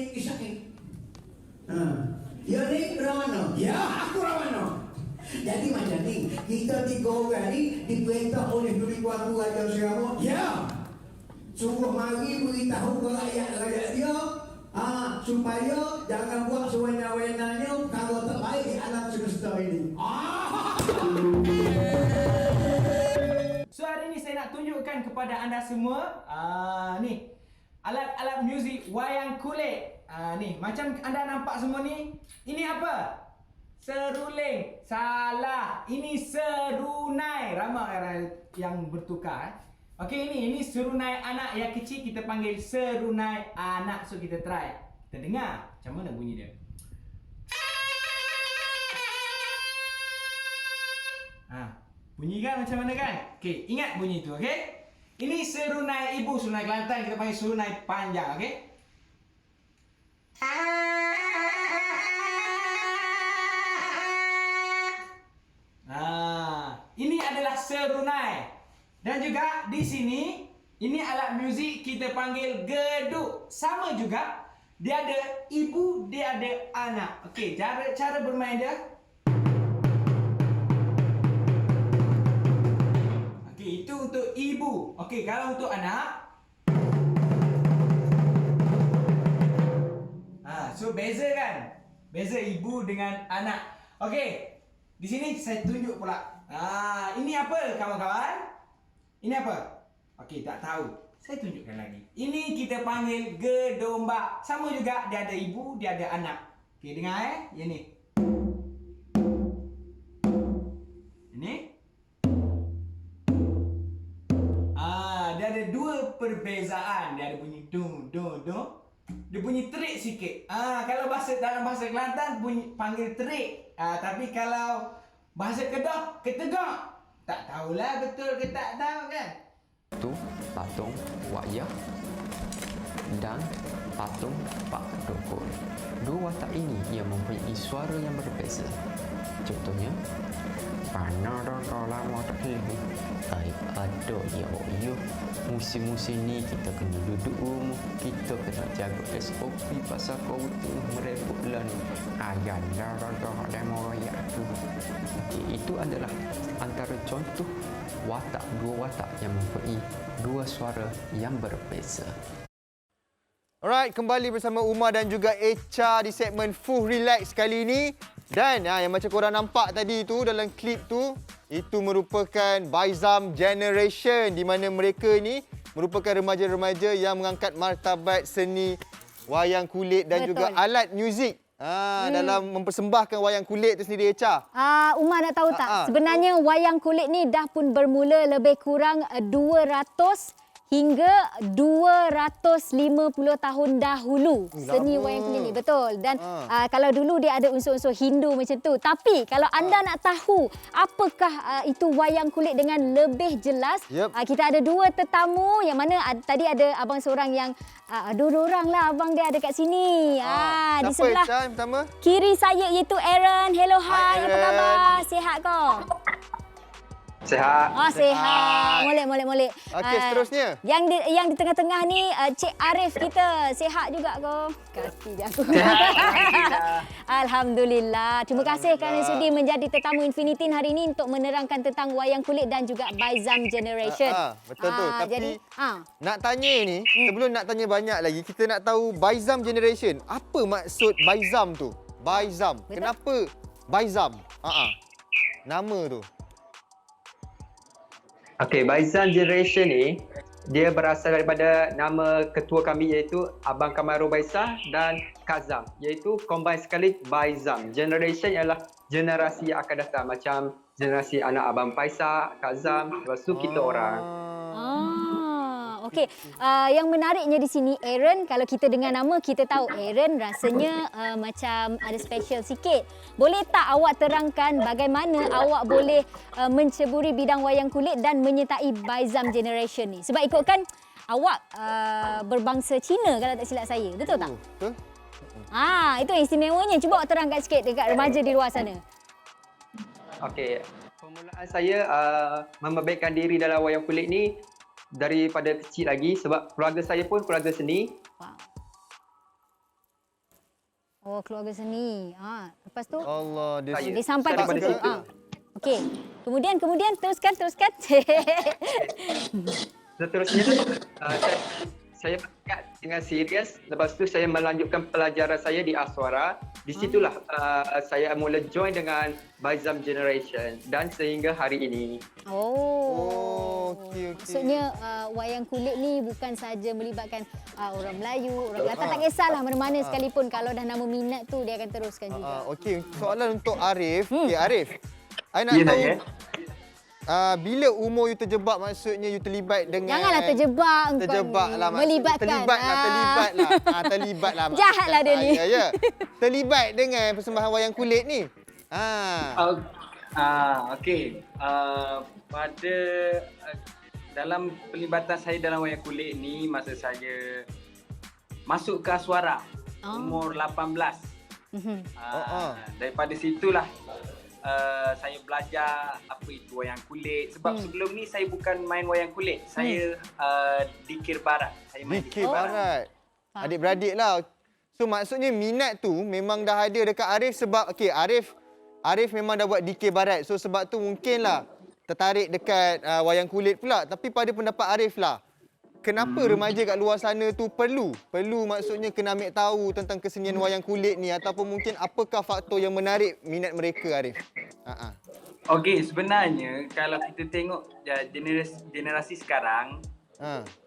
ni sakit. Ya ni Rawano. Ya aku Rawano. Jadi macam ni, kita 3 orang ni diperintah oleh Duli Kuatu Raja Selangor. Ya. Suruh mari beritahu ke rakyat-rakyat dia supaya jangan buat sewena-wenanya kalau tak baik di alam semesta ini. So hari ni saya nak tunjukkan kepada anda semua ni alat-alat muzik wayang kulit. Ni macam anda nampak semua ni. Ini apa? Seruling. Salah. Ini serunai. Ramai orang yang bertukar. Okey, ini serunai anak yang kecil, kita panggil serunai anak. So kita try. Kita dengar macam mana bunyi dia. Bunyi kan macam mana kan? Okey, ingat bunyi tu, okey? Ini serunai ibu, serunai Kelantan, kita panggil serunai panjang, okey? Ini adalah serunai. Dan juga di sini, ini alat muzik kita panggil geduk. Sama juga, dia ada ibu, dia ada anak. Okey, cara bermain dia. Okey, itu untuk ibu. Okey, kalau untuk anak. So beza kan? Beza ibu dengan anak. Okey, di sini saya tunjuk pula. Ini apa kawan-kawan? Ini apa? Okey, tak tahu. Saya tunjukkan lagi. Ini kita panggil gedombak. Sama juga, dia ada ibu, dia ada anak. Okey, dengar Yang ni. Ini. Dia ada 2 perbezaan. Dia ada bunyi dung dung dung. Dia bunyi terik sikit. Kalau dalam bahasa Kelantan bunyi panggil terik. Tapi kalau bahasa Kedah ketegak. Tak tahulah betul ke tak tahu kan? Itu patung wayang dan patung Pak Dukun. 2 watak ini ia mempunyai suara yang berbeza. Contohnya, lama tak hidup. Aduh ya. Musim-musim ni kita kena duduk rumah. Kita kena jaga SOP pasal COVID tu merebut lah ni. Ayan dah demo raya tu. Okey, itu adalah antara contoh watak, 2 watak yang mempunyai 2 suara yang berbeza. Alright, kembali bersama Umar dan juga Echa di segmen Fuh Relax kali ini. Dan yang macam korang nampak tadi tu dalam klip tu, itu merupakan Baizam Generation di mana mereka ni merupakan remaja-remaja yang mengangkat martabat seni wayang kulit dan juga alat muzik. Dalam mempersembahkan wayang kulit tu sendiri, Echa. Umar nak tahu tak? Sebenarnya wayang kulit ni dah pun bermula lebih kurang 200 hingga 250 tahun dahulu. Seni wayang kulit ni, betul. Dan kalau dulu dia ada unsur-unsur Hindu macam tu. Tapi kalau anda nak tahu apakah itu wayang kulit dengan lebih jelas, kita ada 2 tetamu yang mana tadi ada abang seorang yang 2 orang lah abang dia ada kat sini. Di sebelah yang pertama? Kiri saya iaitu Aaron. Hello, hi. Apa khabar? Sihat kau? Sihat. Sihat. Molek. Okey, seterusnya. Yang di tengah-tengah ni Cik Arif kita. Sihat juga kau? Kaki je aku. Alhamdulillah. Terima kasih kerana sudi menjadi tetamu Infinitin hari ini untuk menerangkan tentang wayang kulit dan juga Baizam Generation. Betul tu. Tapi jadi, nak tanya ni, sebelum nak tanya banyak lagi, kita nak tahu Baizam Generation. Apa maksud Baizam tu? Baizam. Betul? Kenapa Baizam? Nama tu. Okey, Baizam Generation ni dia berasal daripada nama ketua kami iaitu Abang Kamaru Baisah dan Kazam, iaitu combine sekali Baizam. Generation ialah generasi yang akan datang, macam generasi anak Abang Faisal, Kazam, lepas tu kita orang. Okey, yang menariknya di sini Aaron, kalau kita dengar nama kita tahu Aaron rasanya macam ada special sikit. Boleh tak awak terangkan bagaimana awak boleh menceburi bidang wayang kulit dan menyertai Baizam Generation ni? Sebab ikutkan awak berbangsa Cina kalau tak silap saya. Betul tak? Betul. Itu yang istimewanya. Cuba awak terangkan sikit dekat remaja di luar sana. Okey, permulaan saya membabitkan diri dalam wayang kulit ni daripada kecil lagi sebab keluarga saya pun keluarga seni. Oh, keluarga seni. Lepas tu Allah, dia Saya- dia sampai kat saya situ. daripada Okey. Kemudian teruskan. Seterusnya, saya berangkat dengan serius. Lepas tu saya melanjutkan pelajaran saya di Aswara. Di situlah saya mula join dengan Baizam Generation dan sehingga hari ini. Oh, okey. Maksudnya wayang kulit ni bukan saja melibatkan orang Melayu, orang Kelantan, tak kisahlah mana-mana sekalipun, kalau dah nama minat tu dia akan teruskan juga. Okey, soalan untuk Arif. Okey, Arif. I nak Ya, tahu saya. bila umur you terjebak, maksudnya you terlibat dengan Janganlah terjebak engkau terjebak ni. lah maksud- Melibatkan. terlibat lah Jahatlah dia ni. Ya. Terlibat dengan persembahan wayang kulit ni. Okey. Pada dalam pelibatan saya dalam wayang kulit ni, masa saya masuk ke Aswara umur 18. Mhm. Daripada situlah saya belajar apa itu wayang kulit. Sebab sebelum ni saya bukan main wayang kulit. Saya dikir barat. Saya main Dikir Barat. Adik-beradik lah. So maksudnya minat tu memang dah ada dekat Arif sebab okey, Arif memang dah buat dikir barat. So sebab tu mungkinlah tertarik dekat wayang kulit pula. Tapi pada pendapat Arif lah, kenapa remaja kat luar sana tu perlu maksudnya kena ambil tahu tentang kesenian wayang kulit ni, ataupun mungkin apakah faktor yang menarik minat mereka, Arif? Okey, sebenarnya kalau kita tengok generasi sekarang,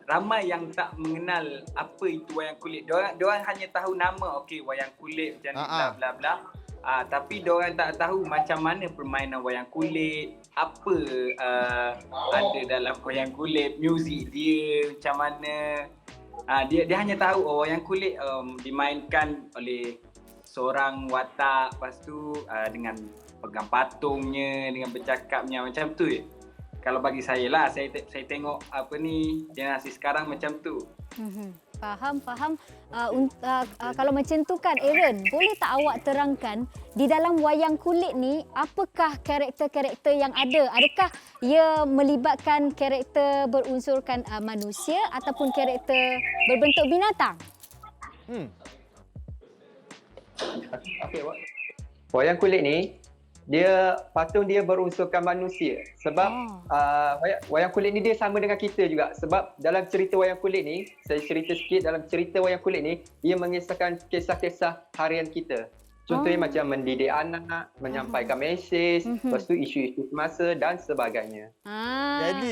ramai yang tak mengenal apa itu wayang kulit. Diorang hanya tahu nama, okey, wayang kulit macam ni, bla bla bla. Tapi diorang tak tahu macam mana permainan wayang kulit, apa ada dalam wayang kulit, muzik dia macam mana. Dia hanya tahu wayang kulit dimainkan oleh seorang watak, lepas tu dengan pegang patungnya, dengan bercakapnya, macam tu je. Kalau bagi saya lah, saya tengok apa ni generasi sekarang macam tu. Faham. Kalau macam tu kan, Aaron, boleh tak awak terangkan di dalam wayang kulit ni apakah karakter-karakter yang ada? Adakah ia melibatkan karakter berunsurkan manusia ataupun karakter berbentuk binatang? Okey, wayang kulit ni patung dia berunsurkan manusia. Sebab wayang kulit ni dia sama dengan kita juga. Sebab dalam cerita wayang kulit ni, saya cerita sikit, dalam cerita wayang kulit ni, ia mengisahkan kisah-kisah harian kita. Contohnya macam mendidik anak, menyampaikan mesej, lepas tu isu-isu semasa dan sebagainya.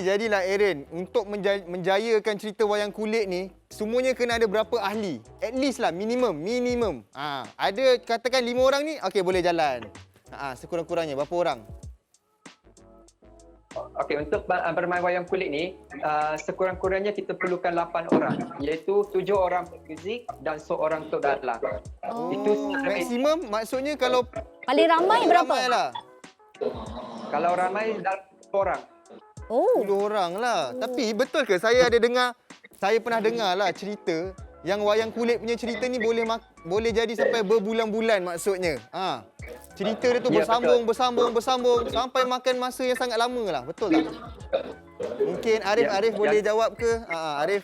Jadilah Aaron, untuk menjayakan cerita wayang kulit ni, semuanya kena ada berapa ahli? At least lah, minimum. Ada katakan 5 orang ni, okey boleh jalan. Sekurang-kurangnya berapa orang? Okey, untuk bermain wayang kulit ni, sekurang-kurangnya kita perlukan 8 orang, iaitu 7 orang muzik dan seorang tok dalang. Itu Maksimum maksudnya kalau Paling ramai berapa? ramai lah. kalau ramai dalam 10 orang. 10 orang lah. Tapi betul ke saya pernah dengar lah cerita yang wayang kulit punya cerita ni boleh jadi sampai berbulan-bulan maksudnya. Cerita dia tu Ya, bersambung sampai makan masa yang sangat lama lah. Betul tak? Mungkin Arif boleh jawab ke? Arif.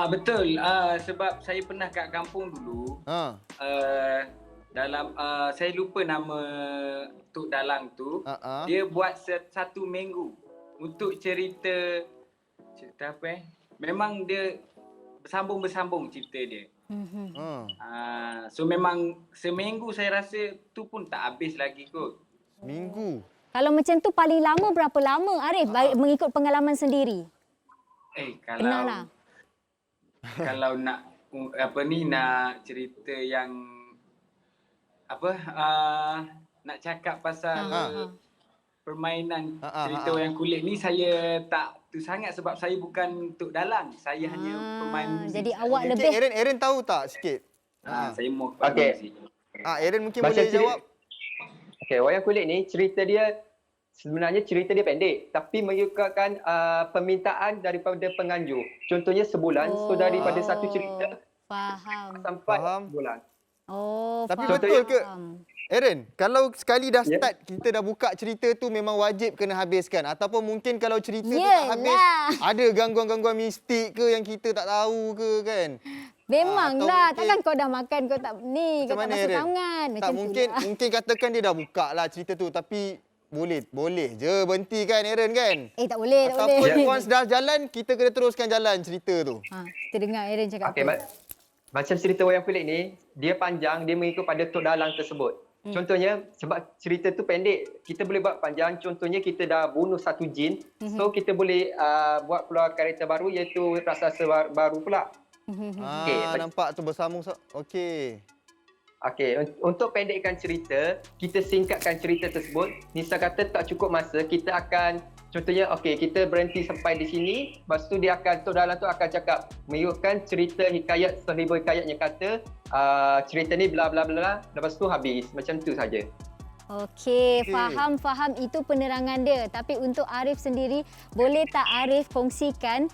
Betul. Sebab saya pernah kat kampung dulu. Saya lupa nama tok dalang tu. Dia buat satu minggu untuk cerita apa memang dia bersambung cerita dia. So memang seminggu saya rasa tu pun tak habis lagi kot. Minggu. Kalau macam tu paling lama berapa lama, Arif? Mengikut pengalaman sendiri. Kalau kalau nak nak cerita yang nak cakap pasal permainan cerita wayang kulit ni, saya tak tu sangat sebab saya bukan tok dalang. Saya hanya pemain muzik. Jadi awak Mungkin lebih Aaron tahu tak sikit? Saya mau Okey. muzik. Aaron mungkin Macam boleh jawab. Okey, wayang kulit ni cerita dia pendek, tapi mengikutkan permintaan daripada penganjur. Contohnya sebulan, so daripada satu cerita faham. sampai Faham. sebulan. Tapi faham. betul ke? Aaron, kalau sekali dah Ya. start, kita dah buka cerita tu memang wajib kena habiskan. Ataupun mungkin kalau cerita tu tak Yelah. habis, ada gangguan-gangguan mistik ke yang kita tak tahu ke kan? Memanglah, atau takkan kau dah makan kau tak ni, kau Macam tak mana, basuh Eren? tangan. Tak, Macam tu mungkin lah. mungkin katakan dia dah buka lah cerita tu, tapi boleh je berhenti kan, Eren kan? Tak boleh, tak Ataupun boleh. once dah jalan, kita kena teruskan jalan cerita tu. Kita dengar Aaron cakap Okey, apa. macam cerita wayang kulit ni, dia panjang, dia mengikut pada tok dalang tersebut. Contohnya, sebab cerita tu pendek, kita boleh buat panjang. Contohnya, kita dah bunuh satu jin, so kita boleh buat keluar karakter baru iaitu raksasa baru pula. Okey, Nampak tu bersambung. Okey. Okey, untuk pendekkan cerita, kita singkatkan cerita tersebut. Nisa kata tak cukup masa, kita akan contohnya kita berhenti sampai di sini, lepas tu dia akan tok dalang tu akan cakap mengikutkan cerita hikayat 1000 hikayat yang kata cerita ni bla bla bla, lepas tu habis. Macam tu saja. Okey, faham itu penerangan dia. Tapi untuk Arif sendiri, boleh tak Arif kongsikan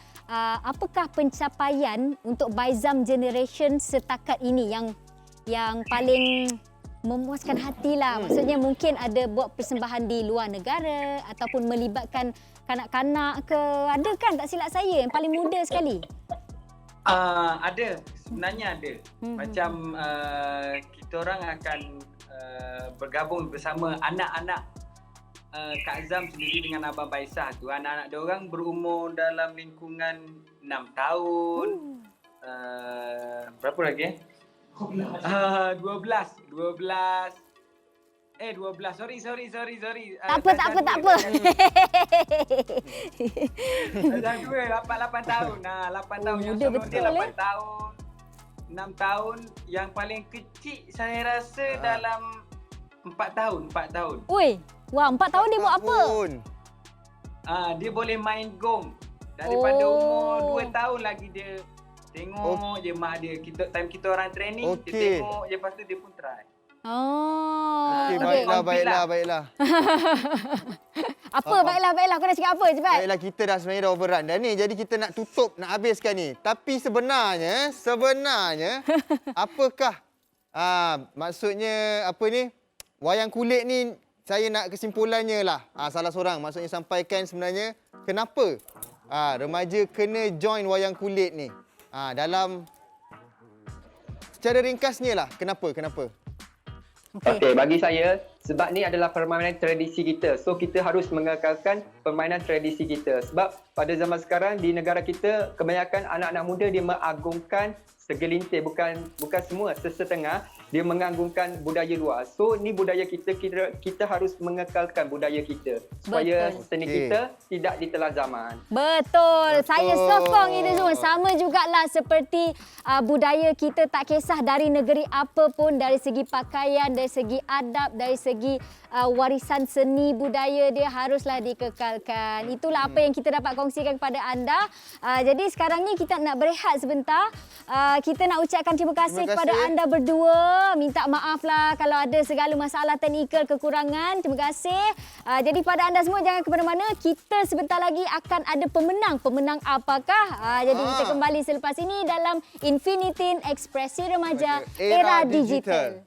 apakah pencapaian untuk Baizam Generation setakat ini yang paling memuaskan hati lah. Maksudnya mungkin ada buat persembahan di luar negara ataupun melibatkan kanak-kanak ke. Ada kan, tak silap saya, yang paling muda sekali? Ada, sebenarnya ada. Macam kita orang akan bergabung bersama anak-anak Kak Azam sendiri dengan Abang Baisah tu. Anak-anak dia orang berumur dalam lingkungan 6 tahun. Berapa lagi? 12. Sorry. Tak apa. Dah 8 tahun. 8 tahun. Yang muda sebelum betul, dia 8 tahun. 6 tahun. Yang paling kecil saya rasa dalam 4 tahun. Ui, wah 4 tahun dia buat apa? Dia boleh main gong. Daripada umur 2 tahun lagi dia tengok je mak dia. Time kita orang training, dia tengok je, lepas tu dia pun try. Okey. Baiklah. Apa baiklah? Kau nak cakap apa cepat? Baiklah, kita dah sebenarnya dah overrun dah ni. Jadi kita nak tutup, nak habiskan ni. Tapi sebenarnya apakah maksudnya apa ni? Wayang kulit ni, saya nak kesimpulannya lah. Salah seorang maksudnya sampaikan sebenarnya kenapa remaja kena join wayang kulit ni. Dalam secara ringkasnya lah, kenapa? Okey, bagi saya, sebab ni adalah permainan tradisi kita. So, kita harus mengekalkan permainan tradisi kita. Sebab pada zaman sekarang, di negara kita, kebanyakan anak-anak muda dia mengagungkan segelintir, bukan semua, sesetengah, dia mengagungkan budaya luar. So, ni budaya kita harus mengekalkan budaya kita. Supaya seni kita tidak ditelan zaman. Betul. Saya sokong itu semua. Sama jugalah seperti budaya kita, tak kisah dari negeri apa pun, dari segi pakaian, dari segi adab, dari segi warisan seni budaya, dia haruslah dikekalkan. Itulah apa yang kita dapat kongsikan kepada anda. Jadi sekarang ni kita nak berehat sebentar. Kita nak ucapkan terima kasih kepada anda berdua. Minta maaf lah kalau ada segala masalah teknikal, kekurangan. Terima kasih. Jadi pada anda semua, jangan ke mana-mana. Kita sebentar lagi akan ada pemenang. Pemenang apakah? Jadi kita kembali selepas ini dalam Infinitin Ekspresi Remaja Era Digital.